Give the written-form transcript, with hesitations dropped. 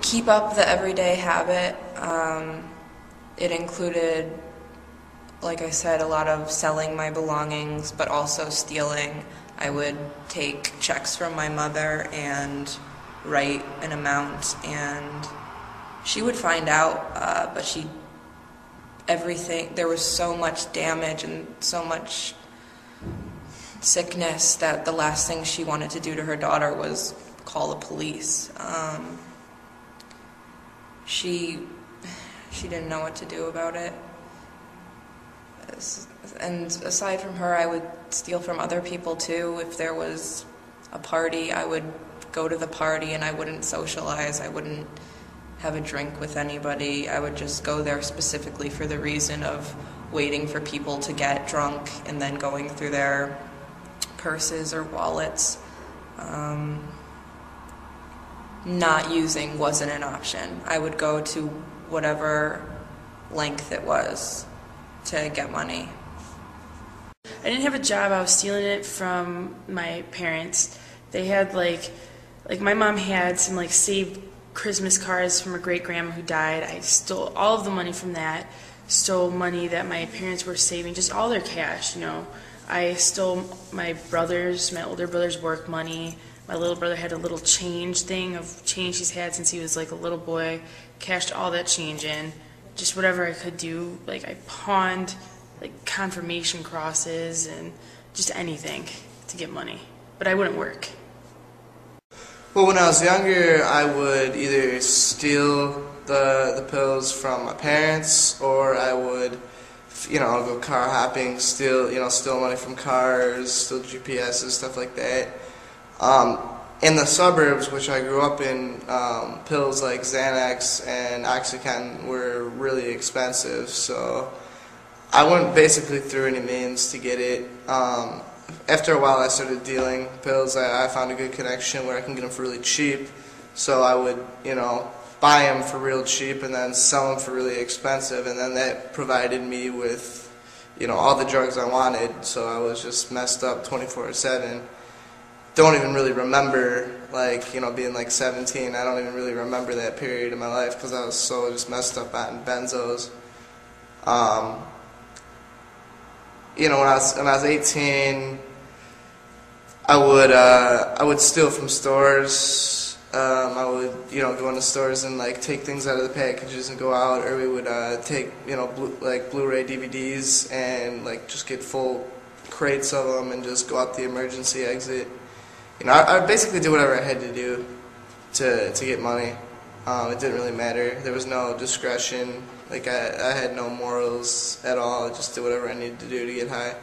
keep up the everyday habit. It included, like I said, a lot of selling my belongings, but also stealing. I would take checks from my mother and write an amount, and she would find out, but there was so much damage and so much sickness that the last thing she wanted to do to her daughter was call the police. She didn't know what to do about it. And aside from her, I would steal from other people too. If there was a party, I would go to the party and I wouldn't socialize. I wouldn't have a drink with anybody. I would just go there specifically for the reason of waiting for people to get drunk and then going through their purses or wallets. Not using wasn't an option. I would go to whatever length it was to get money. I didn't have a job. I was stealing it from my parents. They had like my mom had some saved Christmas cards from a great grandma who died. I stole all of the money from that. Stole money that my parents were saving, just all their cash, I stole my older brother's work money. My little brother had a little change thing of change he's had since he was a little boy. Cashed all that change in. Just whatever I could do. I pawned confirmation crosses and just anything to get money. But I wouldn't work. Well, when I was younger, I would either steal the pills from my parents, or I would, go car hopping, steal money from cars, steal GPSs, stuff like that. In the suburbs, which I grew up in, pills like Xanax and Oxycontin were really expensive, so I went basically through any means to get it. After a while, I started dealing pills. I found a good connection where I can get them for really cheap, so I would, buy them for real cheap and then sell them for really expensive, and then that provided me with, all the drugs I wanted, so I was just messed up 24/7. Don't even really remember, being 17. I don't even really remember that period of my life because I was so just messed up on benzos. When I was 18, I would steal from stores. I would, go into stores and take things out of the packages and go out, or we would take, Blu-ray DVDs and just get full crates of them and just go out the emergency exit. I basically did whatever I had to do to get money. It didn't really matter. There was no discretion. I had no morals at all. I just did whatever I needed to do to get high.